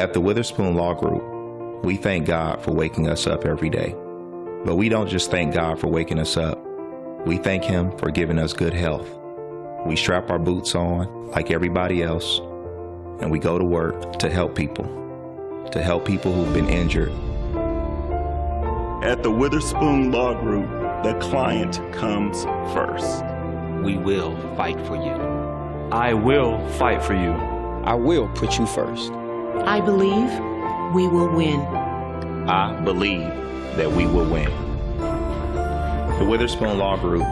At the Witherspoon Law Group, we thank God for waking us up every day. But we don't just thank God for waking us up. We thank Him for giving us good health. We strap our boots on like everybody else, and we go to work to help people who've been injured. At the Witherspoon Law Group, the client comes first. We will fight for you. I will fight for you. I will put you first. I believe we will win. I believe that we will win. The Witherspoon Law Group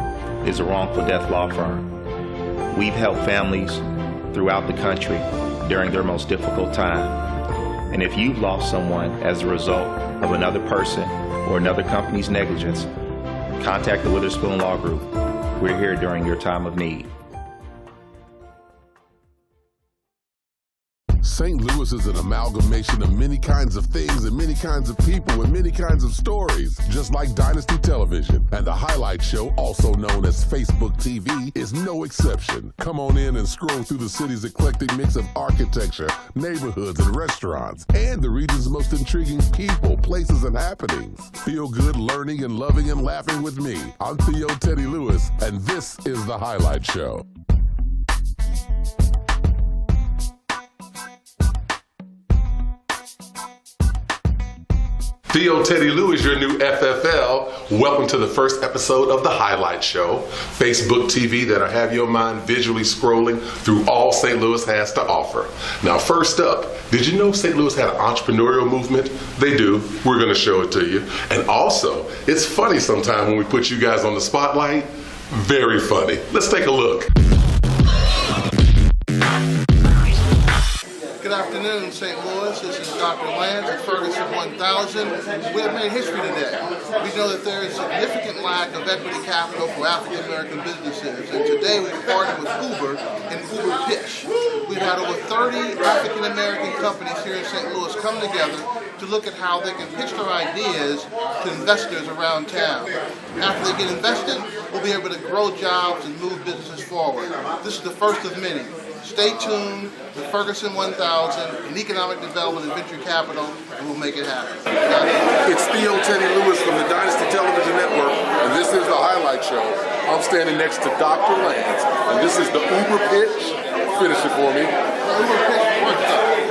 is a wrongful death law firm. We've helped families throughout the country during their most difficult time. And if you've lost someone as a result of another person or another company's negligence, contact the Witherspoon Law Group. We're here during your time of need. St. Louis is an amalgamation of many kinds of things and many kinds of people and many kinds of stories, just like Dynasty Television. And the highlight show, also known as Facebook TV, is no exception. Come on in and scroll through the city's eclectic mix of architecture, neighborhoods, and restaurants, and the region's most intriguing people, places, and happenings. Feel good learning and loving and laughing with me. I'm Theo Teddy Lewis, and this is the highlight show. Theo Teddy Lewis, your new FFL. Welcome to the first episode of The Highlight Show, Facebook TV that'll have your mind visually scrolling through all St. Louis has to offer. Now, first up, did you know St. Louis had an entrepreneurial movement? They do. We're going to show it to you. And also, it's funny sometimes when we put you guys on the spotlight. Very funny. Let's take a look. Good afternoon, St. Louis. This is Dr. Lance at Ferguson 1000. We have made history today. We know that there is significant lack of equity capital for African American businesses, and today we've partnered with Uber and Uber Pitch. We've had over 30 African American companies here in St. Louis come together to look at how they can pitch their ideas to investors around town. After they get invested, we'll be able to grow jobs and move businesses forward. This is the first of many. Stay tuned with Ferguson 1000 and Economic Development and Venture Capital, and we'll make it happen. It's Theo Teddy Lewis from the Dynasty Television Network, and this is the Highlight Show. I'm standing next to Dr. Lance, and this is the Uber Pitch. Finish it for me.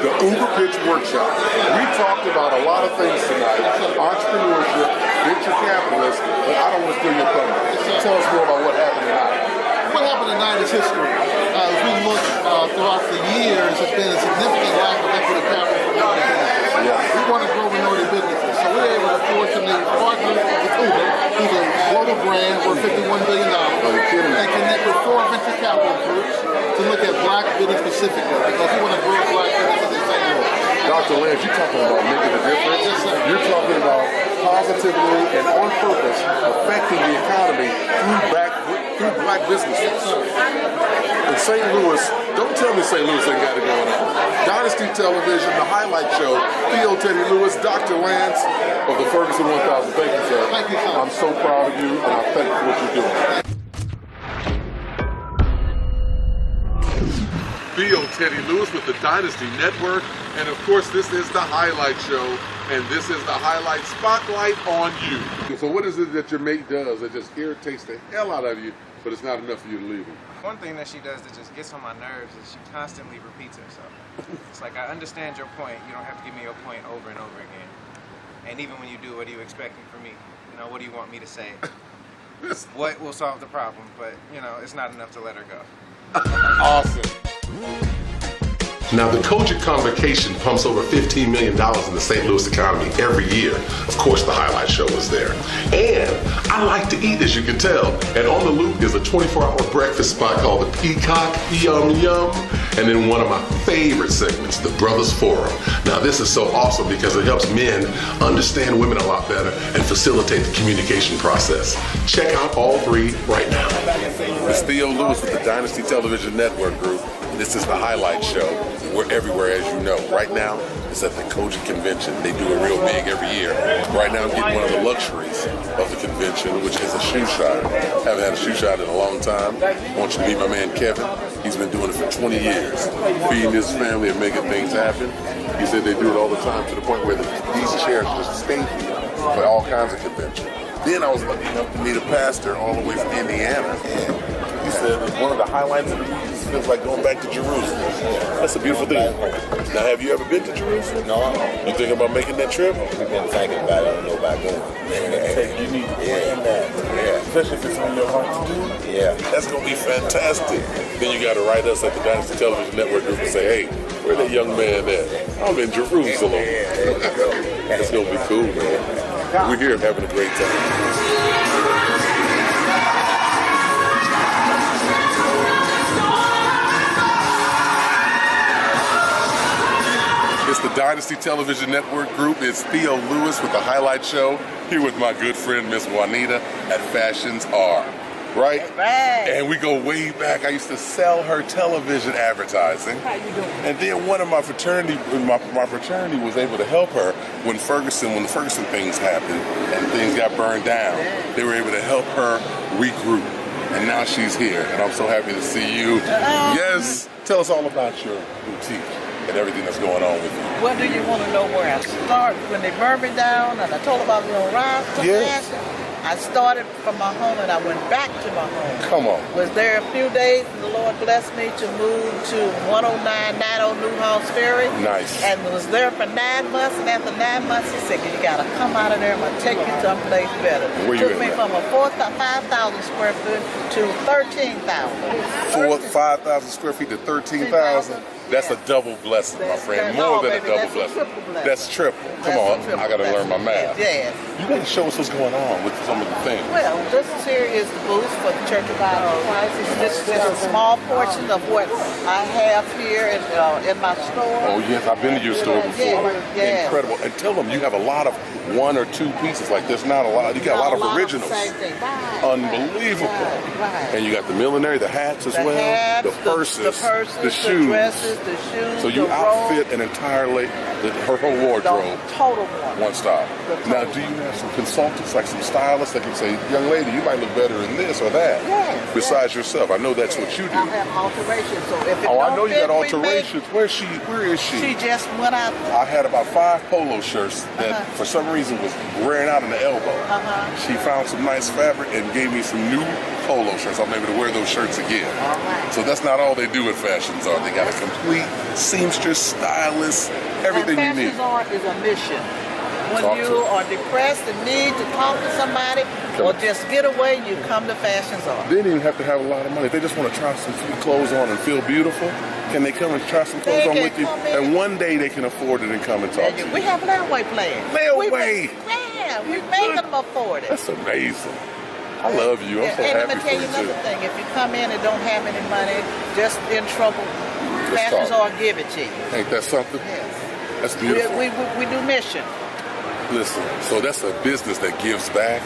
The Uber Pitch Workshop. We talked about a lot of things tonight, entrepreneurship, venture capitalists, but I don't want to steal your thunder. Tell us more about what happened tonight. What happened tonight is history. As we look throughout the years, there's been a significant lack of equity capital for minority businesses. We want to grow minority businesses, so we're able to fortunately partner with Uber, who's a global brand worth $51 billion, and connect with 4 venture capital groups to look at black business specifically, because we want to grow black businesses in St. Louis. Dr. Lance, you're talking about making a difference. Yes, sir. You're talking about positively and on purpose affecting the economy through black businesses. In St. Louis, don't tell me St. Louis ain't got it going on. Dynasty Television, the Highlight Show, Theo Teddy Lewis, Dr. Lance of the Ferguson 1000. Thank you, sir. Thank you, sir. I'm so proud of you, and I thank you for what you're doing. Theo Teddy Lewis with the Dynasty Network, and of course this is the Highlight Show, and this is the Highlight Spotlight on you. So what is it that your mate does that just irritates the hell out of you, but it's not enough for you to leave him? One thing that she does that just gets on my nerves is she constantly repeats herself. It's like, I understand your point, you don't have to give me your point over and over again. And even when you do, what are you expecting from me? You know, what do you want me to say? What will solve the problem? But, you know, it's not enough to let her go. Awesome. Now, the Kojic Convocation pumps over $15 million in the St. Louis economy every year. Of course, the Highlight Show is there. And I like to eat, as you can tell. And on the loop is a 24-hour breakfast spot called the Peacock, Yum Yum. And then one of my favorite segments, the Brothers Forum. Now, this is so awesome because it helps men understand women a lot better and facilitate the communication process. Check out all 3 right now. It's Theo Lewis with the Dynasty Television Network Group. This is the highlight show. We're everywhere, as you know. Right now, it's at the Kojic Convention. They do it real big every year. Right now, I'm getting one of the luxuries of the convention, which is a shoe shine. Haven't had a shoe shine in a long time. I want you to meet my man Kevin. He's been doing it for 20 years, feeding his family and making things happen. He said they do it all the time to the point where these chairs just stay here for all kinds of conventions. Then I was lucky enough to meet a pastor all the way from Indiana. He said that one of the highlights of the week feels like going back to Jerusalem. That's a beautiful thing. Now, have you ever been to Jerusalem? No. You thinking about making that trip? We've been thinking about it. I don't know about going. You need to plan that. Yeah. Especially if it's on your heart to do. Yeah. That's going to be fantastic. Then you got to write us at the Dynasty Television Network group and say, hey, where that young man at? I'm in Jerusalem. Yeah, there you go. It's going to be cool, man. We're here having a great time. It's the Dynasty Television Network group. It's Theo Lewis with the Highlight Show, here with my good friend, Miss Juanita at Fashions R. Right? Right. And we go way back. I used to sell her television advertising. How you doing? And then one of my fraternity was able to help her when the Ferguson things happened and things got burned down. They were able to help her regroup. And now she's here, and I'm so happy to see you. Yes. Tell us all about your boutique and everything that's going on with you. What do you want to know where I start? When they burned me down and I told them I was going to rise to fashion, I started from my home and I went back to my home. Come on. Was there a few days and the Lord blessed me to move to 10990 Newhouse Ferry. Nice. And was there for 9 months, and after 9 months he said, you got to come out of there, I'm going to take you someplace better. Where you took me from a 5,000 square foot to 13,000. 5,000 square feet to 13,000. That's a double blessing, my friend. More than a double blessing. That's triple. Come on, I got to learn my math. Yes. You got to show us what's going on with some of the things. Well, this here is the booth for the Church of God in Christ. This is a small portion of what I have here in my store. Oh yes, I've been to your store before. Yeah. Incredible. And tell them you have a lot of 1 or 2 pieces. Like there's not a lot. You got a lot of originals. Same thing. Unbelievable. Right. And you got the millinery, the hats as well, hats, the purses, the shoes. the dresses, the shoes. So you the outfit an entire her whole wardrobe. The total one. Style. Now, do you have some consultants, like some stylists that can say, young lady, you might look better in this or that? Yes. Besides yourself, I know that's what you do. I have alterations. So if it I know you got don't fit, alterations. Where is she? She just went out. I had about 5 polo shirts that for some reason was wearing out in the elbow. She found some nice fabric and gave me some new polo shirts. I'm able to wear those shirts again. So that's not all they do at Fashions R. They got a complete seamstress, stylist, everything you need. Fashions R is a mission. When you are depressed and need to talk to somebody or just get away, you come to Fashions R. They didn't even have to have a lot of money. If they just want to try some clothes on and feel beautiful, can they come and try some clothes on with you? And one day they can afford it and come and talk to you. We have layaway plans. Layaway? We make them afford it. That's amazing. I love you. I'm so happy let me tell you for you another thing. If you come in and don't have any money, just in trouble, Fashions R give it to you. Ain't that something? Yes. That's beautiful. We do mission. Listen, so that's a business that gives back.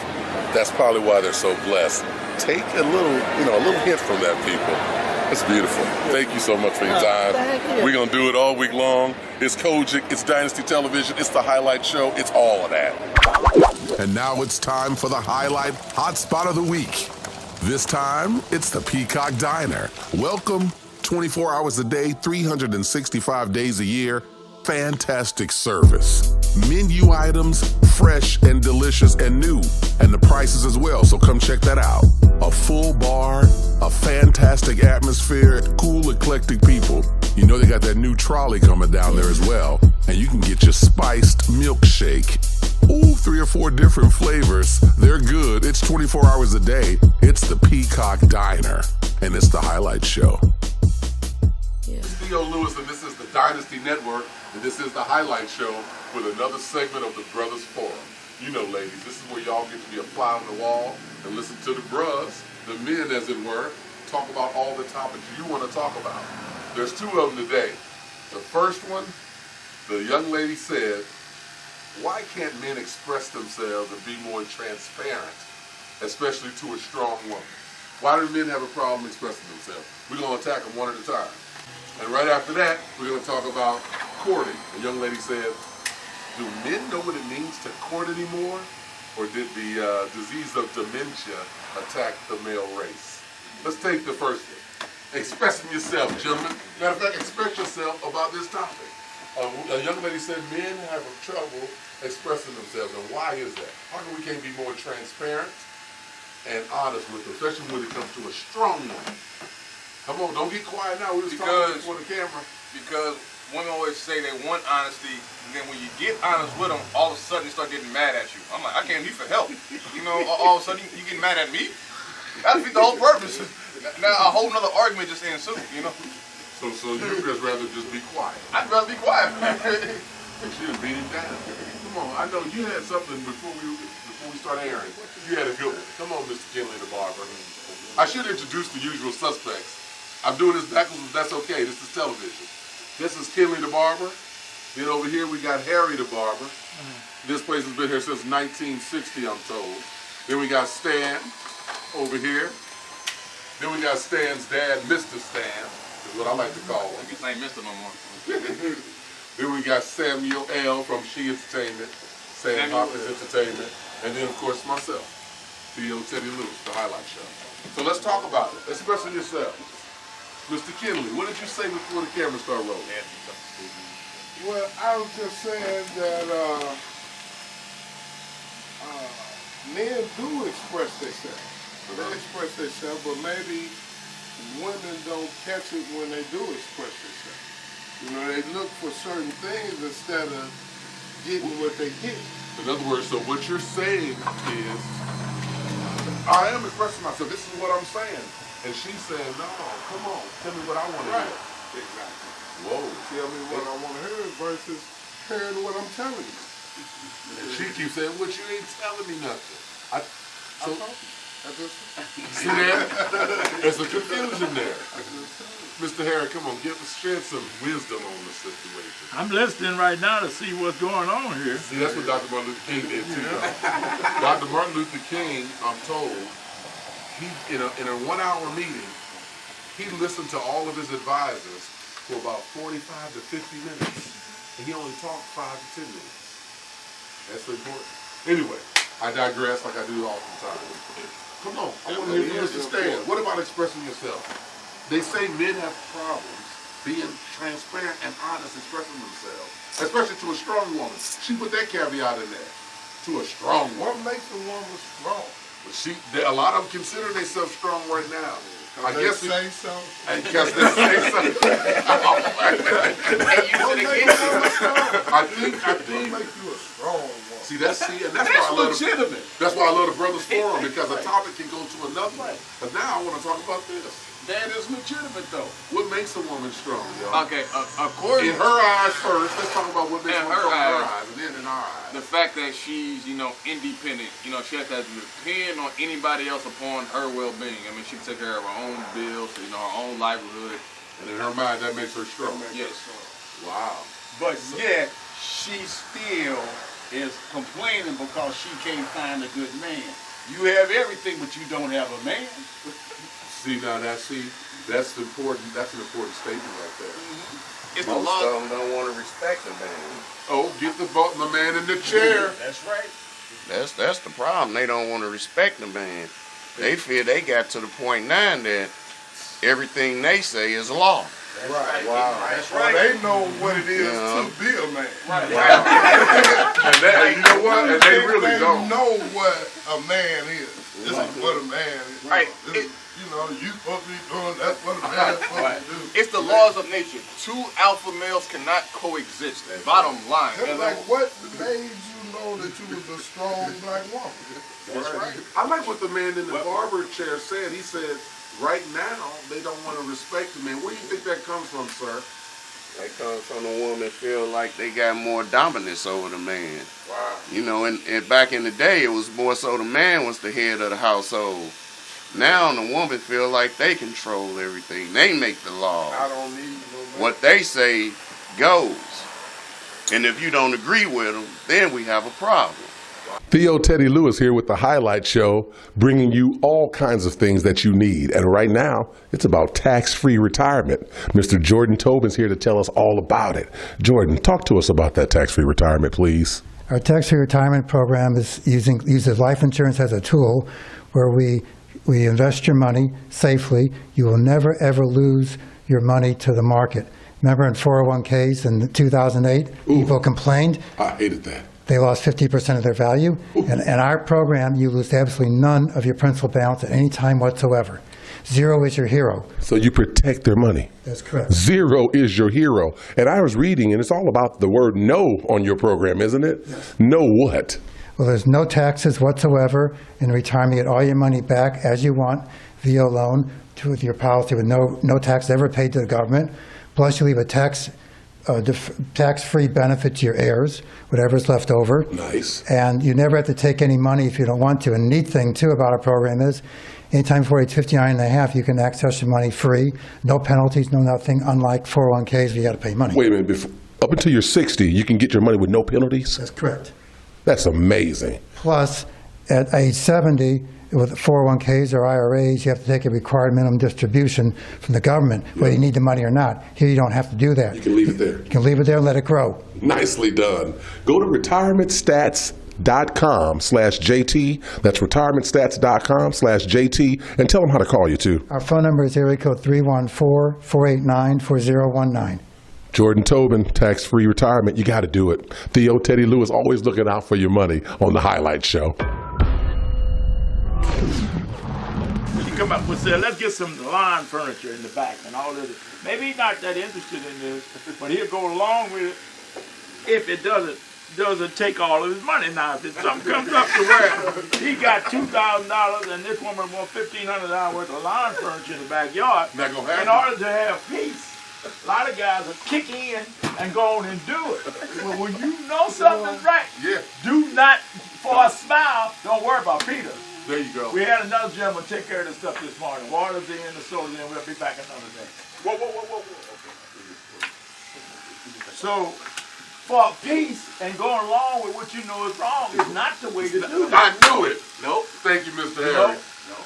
That's probably why they're so blessed. Take a little hint from that, people. It's beautiful. Thank you so much for your time. Thank you. We're going to do it all week long. It's Kojic, it's Dynasty Television, it's the Highlight Show, it's all of that. And now it's time for the Highlight Hotspot of the Week. This time, it's the Peacock Diner. Welcome, 24 hours a day, 365 days a year. Fantastic service. Menu items, fresh and delicious and new. And the prices as well, so come check that out. A full bar, a fantastic atmosphere, cool, eclectic people. You know they got that new trolley coming down there as well. And you can get your spiced milkshake. Ooh, 3 or 4 different flavors. They're good. It's 24 hours a day. It's the Peacock Diner. And it's the Highlight Show. This is Theo Lewis, and this is the Dynasty Network, and this is the Highlight Show with another segment of the Brothers Forum. You know, ladies, this is where y'all get to be a fly on the wall and listen to the bros, the men as it were, talk about all the topics you want to talk about. There's 2 of them today. The first one, the young lady said, why can't men express themselves and be more transparent, especially to a strong woman? Why do men have a problem expressing themselves? We're going to attack them one at a time. And right after that, we're going to talk about courting. A young lady said, do men know what it means to court anymore? Or did the disease of dementia attack the male race? Let's take the first one. Expressing yourself, gentlemen. Matter of fact, express yourself about this topic. A young lady said men have trouble expressing themselves, and why is that? How come we can't be more transparent and honest with them, especially when it comes to a strong woman? Come on, don't get quiet now. We was talking before the camera. Because women always say they want honesty, and then when you get honest with them, all of a sudden they start getting mad at you. I'm like, I came to you for help. You know, all of a sudden you getting mad at me? That defeats the whole purpose. Now a whole nother argument just ensued, you know? So you'd just rather just be quiet. I'd rather be quiet. And she was beating down. Come on, I know you had something before we start airing. You had a good one. Come on, Mr. Kinley the barber. I should introduce the usual suspects. I'm doing this backwards, but that's okay. This is television. This is Kinley the barber. Then over here we got Harry the barber. This place has been here since 1960, I'm told. Then we got Stan over here. Then we got Stan's dad, Mr. Stan, is what I like to call him. This ain't Mr. no more. Then we got Samuel L. from She Entertainment, Sam Hopkins Entertainment, and then of course myself, Theo Teddy Lewis, the highlight show. So let's talk about it. Expressing yourself. Mr. Kinley, what did you say before the camera started rolling? Well, I was just saying that men do express themselves. They express themselves, but maybe women don't catch it when they do express themselves. You know, they look for certain things instead of getting what they get. In other words, so what you're saying is, I am expressing myself. This is what I'm saying. And she's saying, no, come on, tell me what I want to hear. Exactly. Whoa. Tell me what I want to hear versus hearing what I'm telling you. And she keeps saying, what you ain't telling me nothing. See that? There's a confusion there. Mr. Harry, come on, shed some wisdom on the situation. I'm listening right now to see what's going on here. See, that's what Dr. Martin Luther King did too. Dr. Martin Luther King, I'm told, he in a 1 hour meeting, he listened to all of his advisors for about 45 to 50 minutes. And he only talked 5 to 10 minutes. That's important. Anyway, I digress like I do all the time. Come on, I want to hear from Mr. Stan. What about expressing yourself? They say men have problems being transparent and honest, expressing themselves, especially to a strong woman. She put that caveat in there. To a strong woman. What makes a woman strong? A lot of them consider themselves strong right now. I guess they say so. Because they say so. I think. What makes you a strong woman? See, and that's why I love legitimate. That's why I love the Brothers Forum, because a topic can go to another one. But now I want to talk about this. That is legitimate, though. What makes a woman strong, y'all? Okay, according in her eyes first. Let's talk about what makes a woman strong in her eyes, and then in our eyes. The fact that she's, independent. She has to depend on anybody else upon her well-being. I mean, she can take care of her own bills, her own livelihood. And in her mind, that makes her strong. Yes. Wow. But yet, she still is complaining because she can't find a good man. You have everything, but you don't have a man. See, now that's important. That's an important statement right there. Most of them don't want to respect the man. Oh, get the man in the chair. That's right. That's the problem. They don't want to respect the man. They feel they got to the point now that everything they say is law. Right. Wow. That's right. They know what it is to be a man. Right. And you know what? And they really don't. They know what a man is. This is what a man is. Right. You supposed to be doing that's what a man's supposed to do. It's the laws of nature. 2 alpha males cannot coexist. Bottom line. That's like what made you know that you was a strong black woman? That's right. I like what the man in the barber chair said. He said, right now, they don't want to respect the man. Where do you think that comes from, sir? That comes from the woman feel like they got more dominance over the man. Wow. And back in the day, it was more so the man was the head of the household. Now the woman feel like they control everything. They make the law. I don't need no man. What they say goes. And if you don't agree with them, then we have a problem. Theo Teddy Lewis here with the Highlight Show, bringing you all kinds of things that you need. And right now, it's about tax-free retirement. Mr. Jordan Tobin's here to tell us all about it. Jordan, talk to us about that tax-free retirement, please. Our tax-free retirement program uses life insurance as a tool where we invest your money safely. You will never, ever lose your money to the market. Remember in 401ks in 2008, people complained? I hated that. They lost 50% of their value. And in our program, you lose absolutely none of your principal balance at any time whatsoever. Zero is your hero. So you protect their money. That's correct. Zero is your hero. And I was reading, and it's all about the word no on your program, isn't it? Yes. No what? Well, there's no taxes whatsoever in retirement. You get all your money back as you want via loan to your policy with no tax ever paid to the government. Plus, you leave a tax-free benefit to your heirs, whatever's left over. Nice. And you never have to take any money if you don't want to. And the neat thing, too, about our program is anytime before age 59 and a half, you can access your money free. No penalties, no nothing, unlike 401ks where you got to pay money. Wait a minute. Up until you're 60, you can get your money with no penalties? That's correct. That's amazing. Plus, at age 70, with 401ks or IRAs, you have to take a required minimum distribution from the government, whether you need the money or not. Here, you don't have to do that. You can leave it there. You can leave it there and let it grow. Nicely done. Go to retirementstats.com/JT. That's retirementstats.com/JT, and tell them how to call you, too. Our phone number is area code 314-489-4019. Jordan Tobin, tax-free retirement. You got to do it. Theo Teddy Lewis always looking out for your money on the Highlight Show. You come up with, say, let's get some lawn furniture in the back and all of it. Maybe he's not that interested in this, but he'll go along with it if it doesn't take all of his money. Now, if something comes up to where he got $2,000 and this woman wants $1,500 worth of lawn furniture in the backyard, in order to have peace, a lot of guys will kick in and go on and do it. Well, when you know something's right, do not, for a smile, don't worry about Peter. There you go. We had another gentleman take care of the stuff this morning. Water's in, the soda's in. We'll be back another day. Whoa. So, for peace and going along with what you know is wrong is not the way to do that. I knew it. Nope. Thank you, Mr. Harry.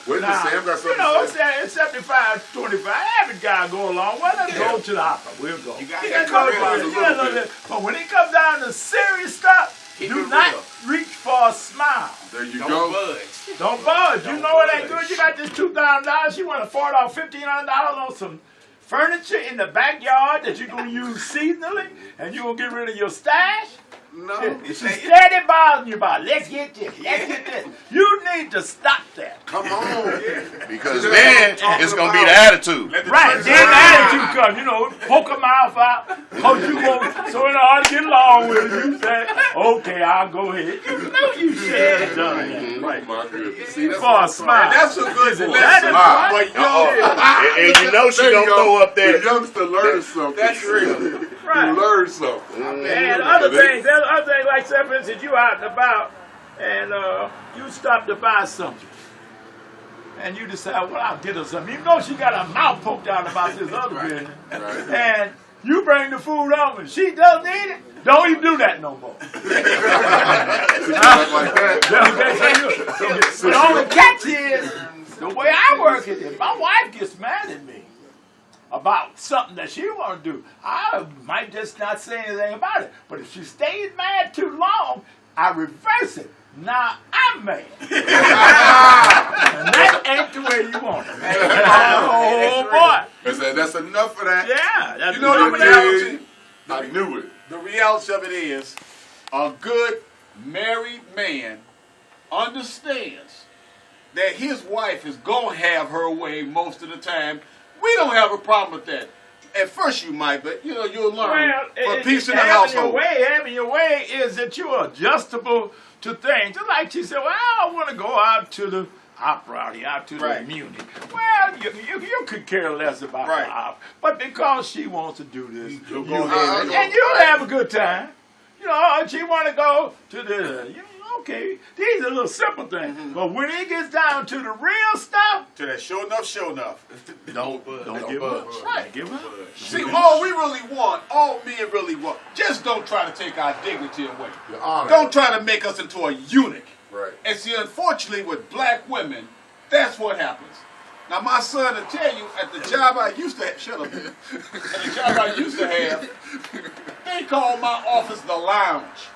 Wait a minute, Sam. Got something to say. It's 75-25. Average guy go along. Well, let's go to the opera. We'll go. You got to compromise a little bit. But when it comes down to serious stuff, do not reach for a smile. There you go. Don't budge. Don't budge. You know it ain't good. You got this $2,000. You want to afford off $1,500 on some furniture in the backyard that you're going to use seasonally, and you're going to get rid of your stash? No. It's steady bothering you about, let's get this. You need to stop that. Come on. Because then it's going to be the attitude. Right, then the attitude comes. You know, poke a mouth out. So in order to get along with it, you say, okay, I'll go ahead. You know you should have done that. Right. For a smile. That's a good lesson. And you know she going to throw up there. The youngster learns something. That's real. Right. You learn something. And other things like, say, for instance, you out and about, and you stop to buy something. And you decide, well, I'll get her something. You know she got her mouth poked out about this other business. Right. And you bring the food over, and she doesn't eat it. Don't even do that no more. But the only catch is, the way I work it is, my wife gets mad at me about something that she want to do. I might just not say anything about it. But if she stays mad too long, I reverse it. Now I'm mad. And that ain't the way you want it. Oh, boy. That's enough of that. Yeah. You know the reality? I knew it. The reality of it is, a good married man understands that his wife is going to have her way most of the time. We don't have a problem with that. At first you might, but you'll learn. For peace in the household. Having your way is that you're adjustable to things. Just like she said, well, I want to go out to the opera, out to the Muni. Well, you could care less about the opera. But because she wants to do this, and you'll have a good time. She want to go to the, okay, these are little simple things. But when it gets down to the real stuff, To that show enough. don't give up. Right. Give up. See, all we really want, all men really want, just don't try to take our dignity away. Your honor. Don't try to make us into a eunuch. Right. And see, unfortunately, with black women, that's what happens. Now, my son will tell you, at the job I used to have, shut up, man. At the job I used to have, they call my office the lounge.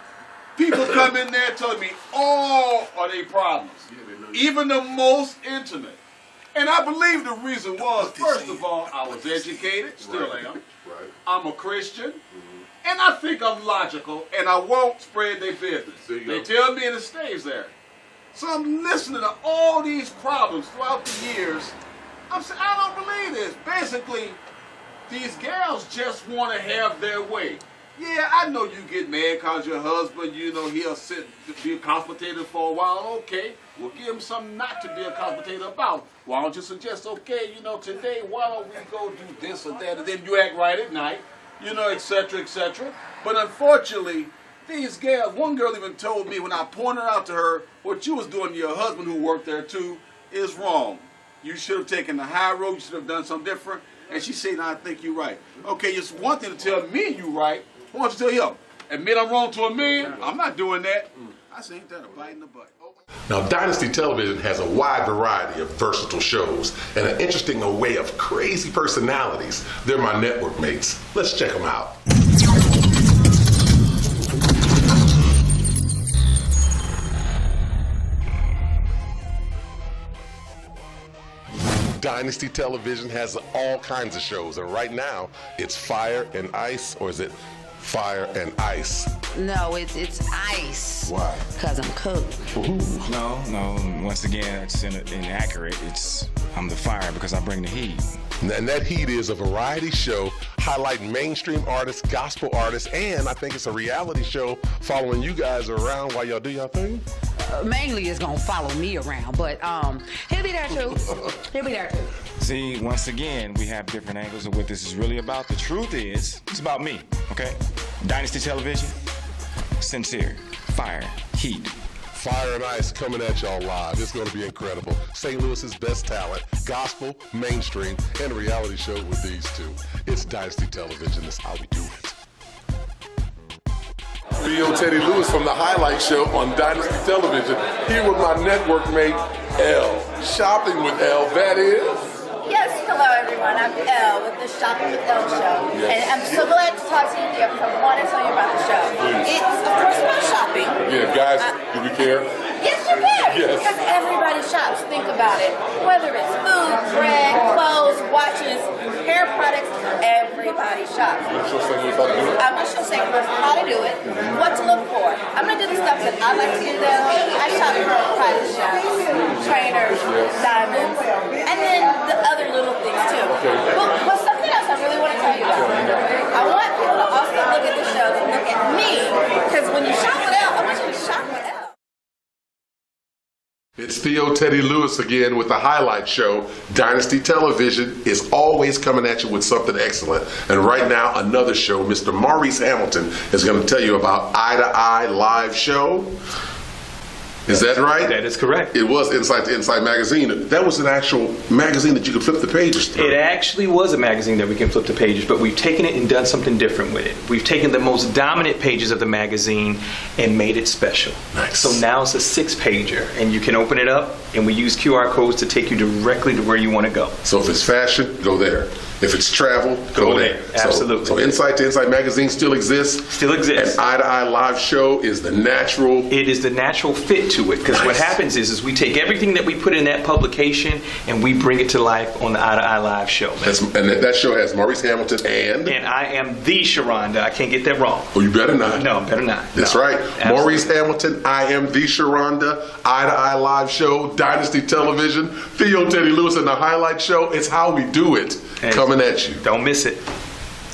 People come in there telling me all of their problems, even the most intimate. And I believe the reason was, first of all, I was educated, still am. Right. I'm a Christian. And I think I'm logical, and I won't spread their business. They tell me and it stays there. So I'm listening to all these problems throughout the years. I'm saying, I don't believe this. Basically, these gals just want to have their way. Yeah, I know you get mad because your husband, you know, he'll sit, be a commentator for a while. Okay, we'll give him something not to be a commentator about. Why don't you suggest, okay, you know, today, why don't we go do this or that, and then you act right at night, you know, etc., etc. But unfortunately, these gals, one girl even told me when I pointed out to her what you was doing to your husband who worked there too is wrong. You should have taken the high road, you should have done something different. And she said, I think you're right. Okay, it's one thing to tell me you right. Why don't you tell him? Admit I'm wrong to a man? I'm not doing that. I said, ain't that a bite in the butt? Now, Dynasty Television has a wide variety of versatile shows and an interesting array of crazy personalities. They're my network mates. Let's check them out. Dynasty Television has all kinds of shows, and right now it's Fire and Ice, or is it Fire and Ice? No, it's ice. Why? Because I'm cooked. No. Once again, it's inaccurate. I'm the fire because I bring the heat. And that heat is a variety show highlighting mainstream artists, gospel artists, and I think it's a reality show following you guys around while y'all do your thing. Mainly it's going to follow me around, but he'll be there too. He'll be there too. See, once again, we have different angles of what this is really about. The truth is, it's about me, okay? Dynasty Television, sincere, fire, heat. Fire and Ice coming at y'all live. It's going to be incredible. St. Louis's best talent, gospel, mainstream, and a reality show with these two. It's Dynasty Television. That's how we do it. Theo Teddy Lewis from the Highlight Show on Dynasty Television, here with my network mate, Elle. Shopping with Elle, that is? Yes, hello everyone. I'm Elle with the Shopping with Elle show. Yes. And I'm so glad to talk to you here because I want to tell you about the show. Please. It's, of course, about shopping. Yeah, guys, do we care? Yes, you can. Yes. Because everybody shops. Think about it. Whether it's food, bread, clothes, watches, hair products, everybody shops. I'm going to show St. Louis how to do it. I'm going to show St. Louis how to do it, what to look for. I'm going to do the stuff that I like to do though. I shop for private shops, trainers, diamonds, and then the other little things too. Okay. But something else I really want to tell you about. I want people to also look at the show to look at me, because when you shop with Elle, I want you to shop with Elle. It's Theo Teddy Lewis again with the Highlight Show. Dynasty Television is always coming at you with something excellent. And right now, another show, Mr. Maurice Hamilton is going to tell you about Eye to Eye Live Show. Is that right? That is correct. It was Inside to Inside magazine. That was an actual magazine that you could flip the pages through. It actually was a magazine that we can flip the pages, but we've taken it and done something different with it. We've taken the most dominant pages of the magazine and made it special. Nice. So now it's a 6-pager, and you can open it up, and we use QR codes to take you directly to where you want to go. So if it's fashion, go there. If it's travel, go there. Absolutely. So Inside to Inside magazine still exists. Still exists. And Eye to Eye Live Show is the natural. It is the natural fit to it, because what happens is we take everything that we put in that publication and we bring it to life on the Eye to Eye Live Show. And that show has Maurice Hamilton and I am the Sharonda. I can't get that wrong. Oh, you better not. No, better not. That's right. Absolutely. Maurice Hamilton, I am the Sharonda, Eye to Eye Live Show, Dynasty Television, Theo Teddy Lewis and the Highlight Show. It's how we do it. And coming at you. Don't miss it.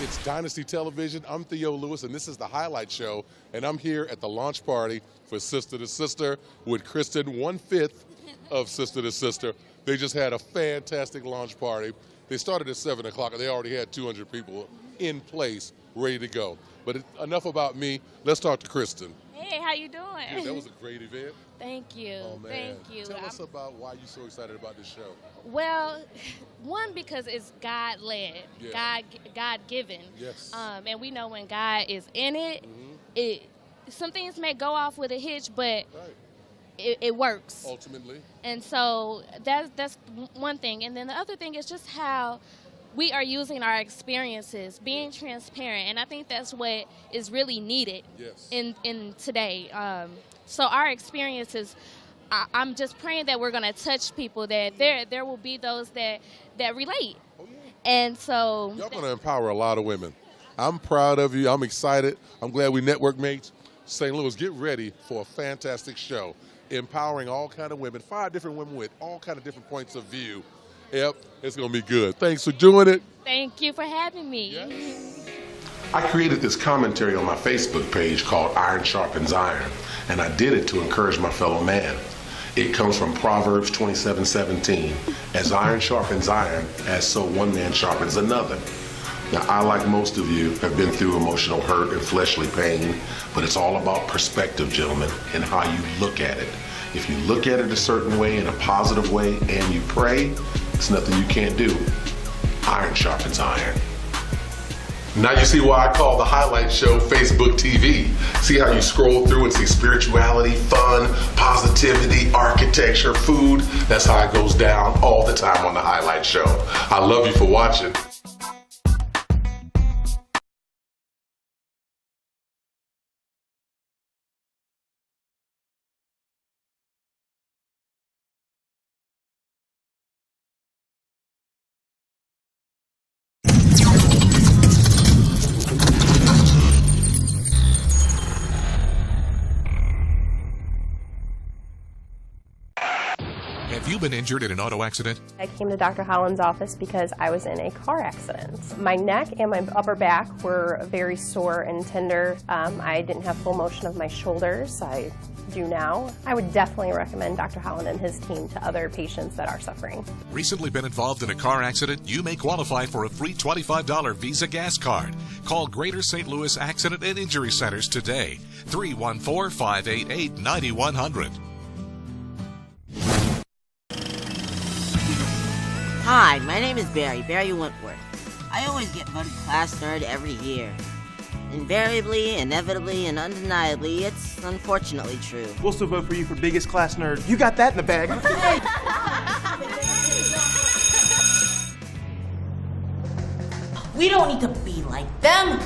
It's Dynasty Television. I'm Theo Lewis, and this is the Highlight Show. And I'm here at the launch party for Sister to Sister with Kristen, 1/5 of Sister to Sister. They just had a fantastic launch party. They started at 7 o'clock, and they already had 200 people in place, ready to go. But enough about me. Let's talk to Kristen. Hey Hey, how you doing? Yeah, that was a great event. Thank you. Oh, man. Thank you. Tell us about why you're so excited about this show. Well, one, because it's God-led, Yeah. God-given. Yes. And we know when God is in it, some things may go off with a hitch, but it works. Ultimately. And so that's one thing. And then the other thing is just how we are using our experiences, being transparent, and I think that's what is really needed in today. So our experiences, I'm just praying that we're going to touch people, that there will be those that relate. And so Y'all going to empower a lot of women. I'm proud of you. I'm excited. I'm glad we network mates. St. Louis, get ready for a fantastic show, empowering all kind of women, 5 different women with all kind of different points of view. Yep, it's going to be good. Thanks for doing it. Thank you for having me. I created this commentary on my Facebook page called Iron Sharpens Iron, and I did it to encourage my fellow man. It comes from Proverbs 27:17. As iron sharpens iron, as so one man sharpens another. Now, I, like most of you, have been through emotional hurt and fleshly pain, but it's all about perspective, gentlemen, and how you look at it. If you look at it a certain way, in a positive way, and you pray, it's nothing you can't do. Iron sharpens iron. Now you see why I call the highlight show Facebook TV. See how you scroll through and see spirituality, fun, positivity, architecture, food. That's how it goes down all the time on the highlight show. I love you for watching. Have you been injured in an auto accident? I came to Dr. Holland's office because I was in a car accident. My neck and my upper back were very sore and tender. I didn't have full motion of my shoulders. I do now. I would definitely recommend Dr. Holland and his team to other patients that are suffering. Recently been involved in a car accident? You may qualify for a free $25 Visa gas card. Call Greater St. Louis Accident and Injury Centers today. 314-588-9100. Hi, my name is Barry Wentworth. I always get voted class nerd every year. Invariably, inevitably, and undeniably, it's unfortunately true. We'll still vote for you for biggest class nerd. You got that in the bag. We don't need to be like them.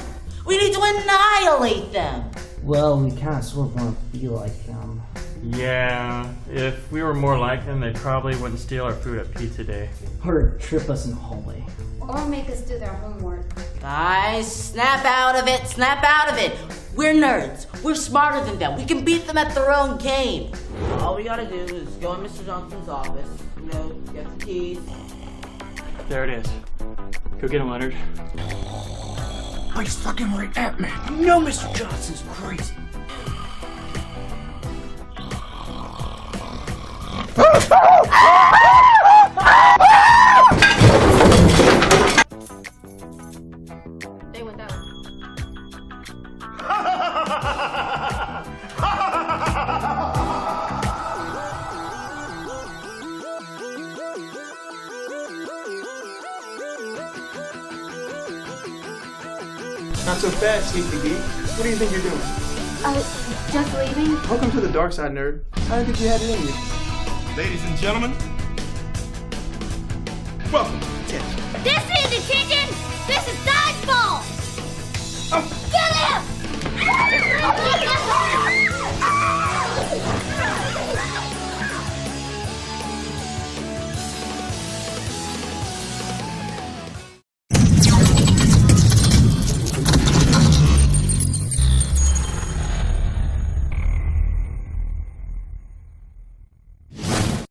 We need to annihilate them. Well, we kind of sort of want to be like them. Yeah, if we were more like them, they probably wouldn't steal our food at Pizza Day. Or trip us in the hallway. Or make us do their homework. Guys, snap out of it, snap out of it. We're nerds. We're smarter than them. We can beat them at their own game. All we gotta do is go in Mr. Johnson's office, get the keys. There it is. Go get him, Leonard. Oh, he's fucking right at me. You know Mr. Johnson's crazy. They went down. Not so fast, CPD. What do you think you're doing? Just leaving. Welcome to the dark side, nerd. I didn't think you had it in you. Ladies and gentlemen, welcome to detention. This is detention. This is dodgeball. Get him!